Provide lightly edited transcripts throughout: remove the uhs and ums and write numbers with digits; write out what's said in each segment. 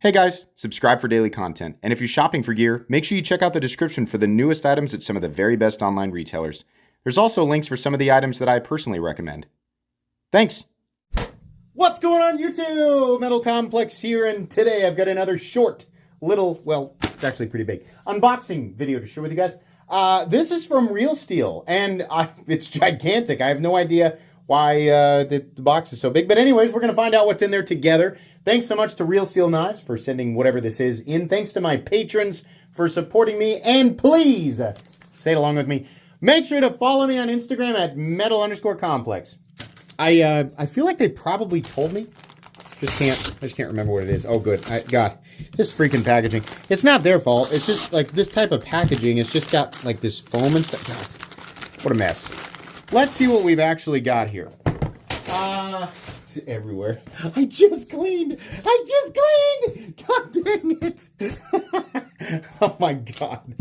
Hey guys, subscribe for daily content. And if you're shopping for gear, make sure you check out the description for the newest items at some of the very best online retailers. There's also links for some of the items that I personally recommend. Thanks! What's going on YouTube? Metal Complex here, and today I've got another short, little, well, it's actually pretty big, unboxing video to share with you guys. This is from Real Steel, and it's gigantic. I have no idea why the box is so big. But anyways, we're going to find out what's in there together. Thanks so much to Real Steel Knives for sending whatever this is in. Thanks to my patrons for supporting me. And please, say it along with me, make sure to follow me on Instagram at metal_complex. I feel like they probably told me. I just can't remember what it is. Oh, good. God, this freaking packaging. It's not their fault. It's just like this type of packaging. It's just got like this foam and stuff. God, what a mess. Let's see what we've actually got here. It's everywhere. I just cleaned. God dang it. Oh my God.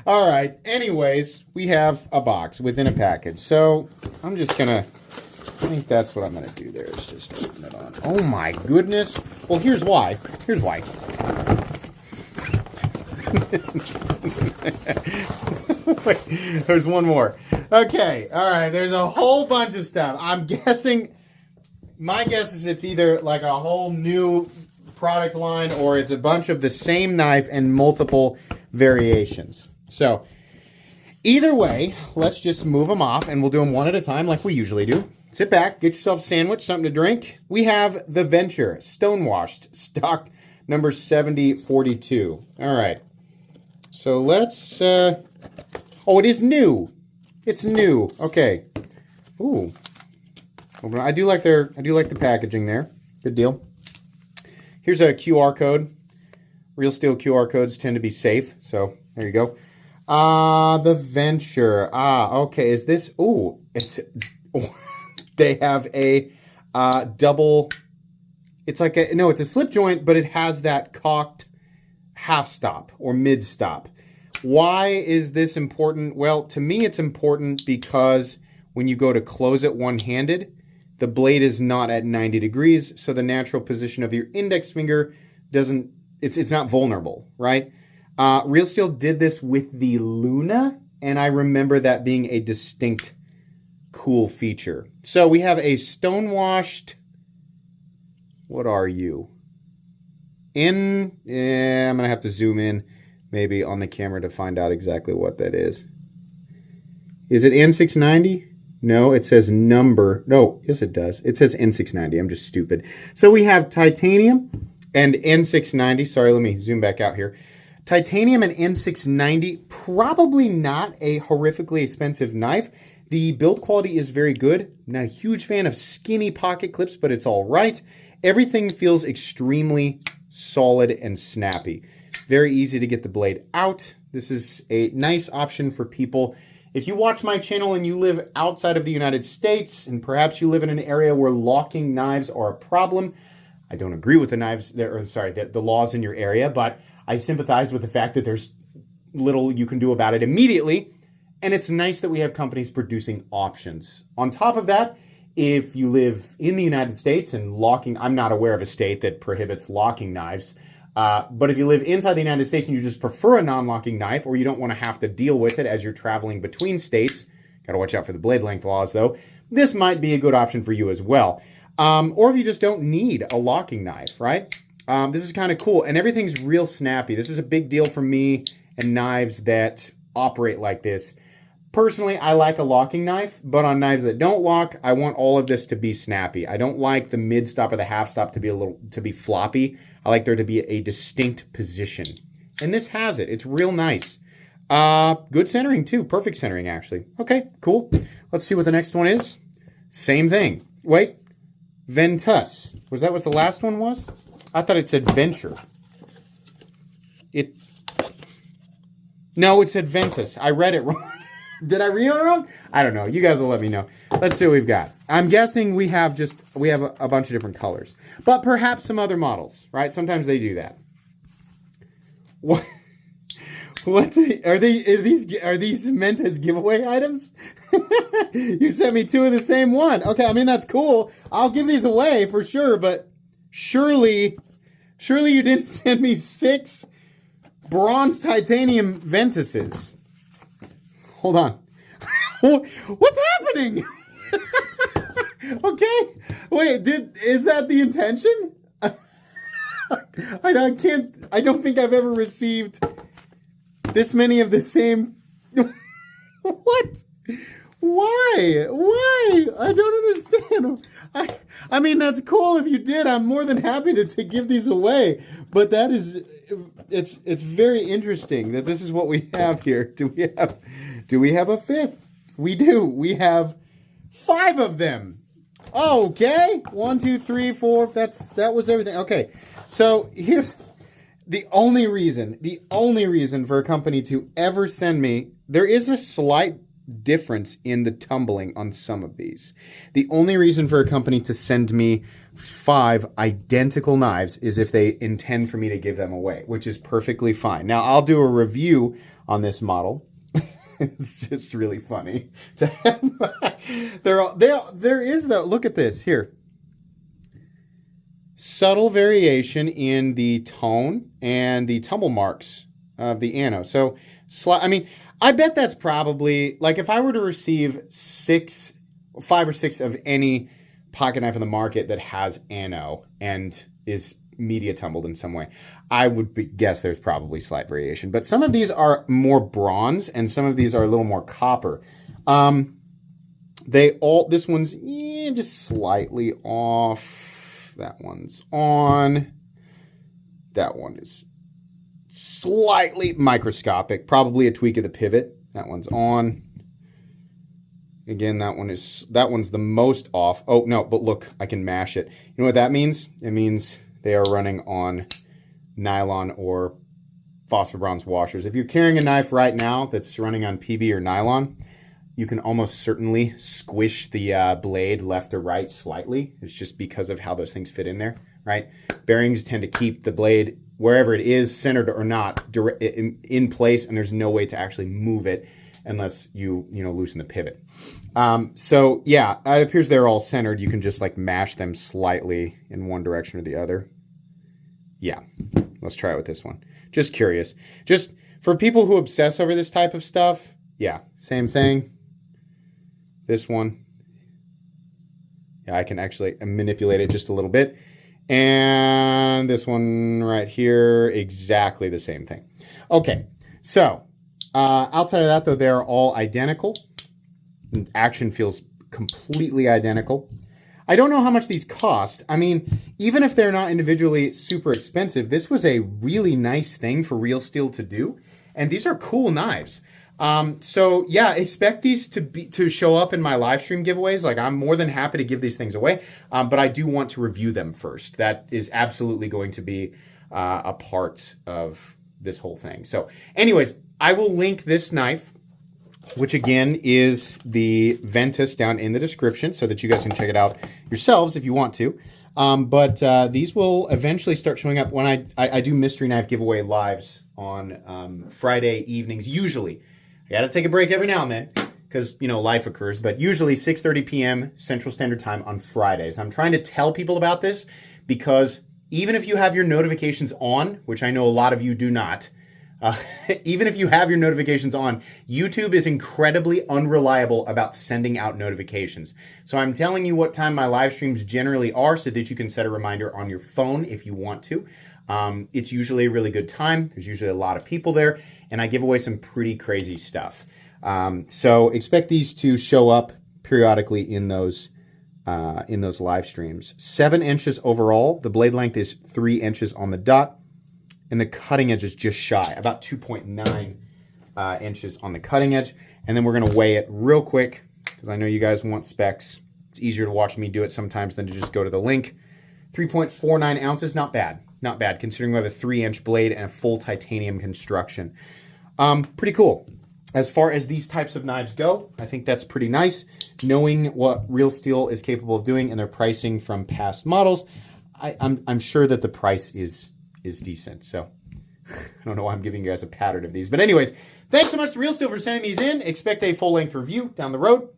All right. Anyways, we have a box within a package. So I'm just going to, I think that's what I'm going to do there is just open it on. Oh my goodness. Well, here's why. Here's why. Wait, there's one more. Okay. All right. There's a whole bunch of stuff. I'm guessing, my guess is it's either like a whole new product line or it's a bunch of the same knife and multiple variations. So either way, let's just move them off and we'll do them one at a time like we usually do. Sit back, get yourself a sandwich, something to drink. We have the Venture Stonewashed, stock number 7042. All right. So let's, oh, it is new. It's new. Okay. Ooh. I do like the packaging there. Good deal. Here's a QR code. Real Steel QR codes tend to be safe. So there you go. The Venture. Okay. Is this, ooh, it's, they have a double, it's like a, no, it's a slip joint, but it has that cocked half stop or mid stop. Why is this important? Well, to me, it's important because when you go to close it one-handed, the blade is not at 90 degrees, so the natural position of your index finger doesn't, it's not vulnerable, right? Real Steel did this with the Luna, and I remember that being a distinct cool feature. So we have a stonewashed, what are you? I'm going to have to zoom in maybe on the camera to find out exactly what that is. Is it N690? No, it says number. No, yes it does. It says N690. I'm just stupid. So we have titanium and N690. Sorry, let me zoom back out here. Titanium and N690, probably not a horrifically expensive knife. The build quality is very good. I'm not a huge fan of skinny pocket clips, but it's all right. Everything feels extremely solid and snappy. Very easy to get the blade out. This is a nice option for people. If you watch my channel and you live outside of the United States, and perhaps you live in an area where locking knives are a problem, I don't agree with the knives, the laws in your area, but I sympathize with the fact that there's little you can do about it immediately. And it's nice that we have companies producing options. On top of that, if you live in the United States and locking, I'm not aware of a state that prohibits locking knives, but if you live inside the United States and you just prefer a non-locking knife, or you don't want to have to deal with it as you're traveling between states, got to watch out for the blade length laws though, this might be a good option for you as well. Or if you just don't need a locking knife, right? This is kind of cool, and everything's real snappy. This is a big deal for me and knives that operate like this. Personally, I like a locking knife, but on knives that don't lock, I want all of this to be snappy. I don't like the mid stop or the half stop to be floppy. I like there to be a distinct position. And this has it. It's real nice. Good centering too. Perfect centering, actually. Okay, cool. Let's see what the next one is. Same thing. Wait. Ventus. Was that what the last one was? I thought it said Venture. No, it said Ventus. I read it wrong. Did I read it wrong? I don't know. You guys will let me know. Let's see what we've got. I'm guessing we have a bunch of different colors, but perhaps some other models, right? Sometimes they do that. What? Are these meant as giveaway items? You sent me two of the same one. Okay, I mean that's cool. I'll give these away for sure, but surely Surely you didn't send me 6 bronze titanium Ventuses. Hold on. What's happening? Okay. Wait, is that the intention? I don't think I've ever received this many of the same. What? Why? I don't understand. I mean, that's cool if you did. I'm more than happy to give these away. But it's very interesting that this is what we have here. Do we have a 5th? We do. We have 5 of them. Okay. 1, 2, 3, 4. That was everything. Okay. So here's the only reason for a company to ever send me. There is a slight difference in the tumbling on some of these. The only reason for a company to send me 5 identical knives is if they intend for me to give them away, which is perfectly fine. Now, I'll do a review on this model. It's just really funny to have. There is the, look at this here. Subtle variation in the tone and the tumble marks of the ano. So, I mean, I bet that's probably, like, if I were to receive 5 or 6 of any pocket knife on the market that has ano and is media tumbled in some way, I would guess there's probably slight variation. But some of these are more bronze and some of these are a little more copper. This one's just slightly off. That one's on. That one is slightly microscopic, probably a tweak of the pivot. That one's on. Again, that one's the most off. Oh no, but look, I can mash it. You know what that means? It means they are running on nylon or phosphor bronze washers. If you're carrying a knife right now that's running on PB or nylon, you can almost certainly squish the blade left or right slightly. It's just because of how those things fit in there, right? Bearings tend to keep the blade wherever it is, centered or not, in place, and there's no way to actually move it unless you loosen the pivot. So yeah, it appears they're all centered. You can just like mash them slightly in one direction or the other. Yeah, let's try it with this one. Just curious. Just for people who obsess over this type of stuff, yeah, same thing. This one, yeah, I can actually manipulate it just a little bit. And this one right here, exactly the same thing. Okay, so outside of that, though, they're all identical. Action feels completely identical. I don't know how much these cost. I mean, even if they're not individually super expensive, this was a really nice thing for Real Steel to do. And these are cool knives. So yeah, expect these to show up in my live stream giveaways. Like, I'm more than happy to give these things away. But I do want to review them first. That is absolutely going to be a part of this whole thing. So anyways, I will link this knife, which again is the Ventus, down in the description so that you guys can check it out yourselves if you want to. But these will eventually start showing up when I do mystery knife giveaway lives on Friday evenings. Usually, I got to take a break every now and then because, life occurs, but usually 6:30 p.m. Central Standard Time on Fridays. I'm trying to tell people about this because even if you have your notifications on, which I know a lot of you do not, even if you have your notifications on, YouTube is incredibly unreliable about sending out notifications. So I'm telling you what time my live streams generally are so that you can set a reminder on your phone if you want to. It's usually a really good time. There's usually a lot of people there, and I give away some pretty crazy stuff. So expect these to show up periodically in those live streams. 7 inches overall. The blade length is 3 inches on the dot. And the cutting edge is just shy, about 2.9 inches on the cutting edge. And then we're going to weigh it real quick because I know you guys want specs. It's easier to watch me do it sometimes than to just go to the link. 3.49 ounces, not bad. Not bad, considering we have a 3-inch blade and a full titanium construction. Pretty cool. As far as these types of knives go, I think that's pretty nice. Knowing what Real Steel is capable of doing and their pricing from past models, I'm sure that the price is decent. So I don't know why I'm giving you guys a pattern of these. But anyways, thanks so much to Real Steel for sending these in. Expect a full-length review down the road.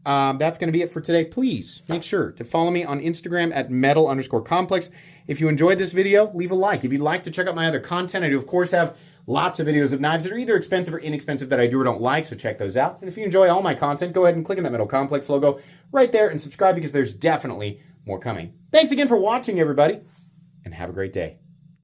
That's going to be it for today. Please make sure to follow me on Instagram at metal_complex. If you enjoyed this video, leave a like. If you'd like to check out my other content, I do, of course, have lots of videos of knives that are either expensive or inexpensive that I do or don't like, so check those out. And if you enjoy all my content, go ahead and click on that Metal Complex logo right there and subscribe because there's definitely more coming. Thanks again for watching, everybody, and have a great day.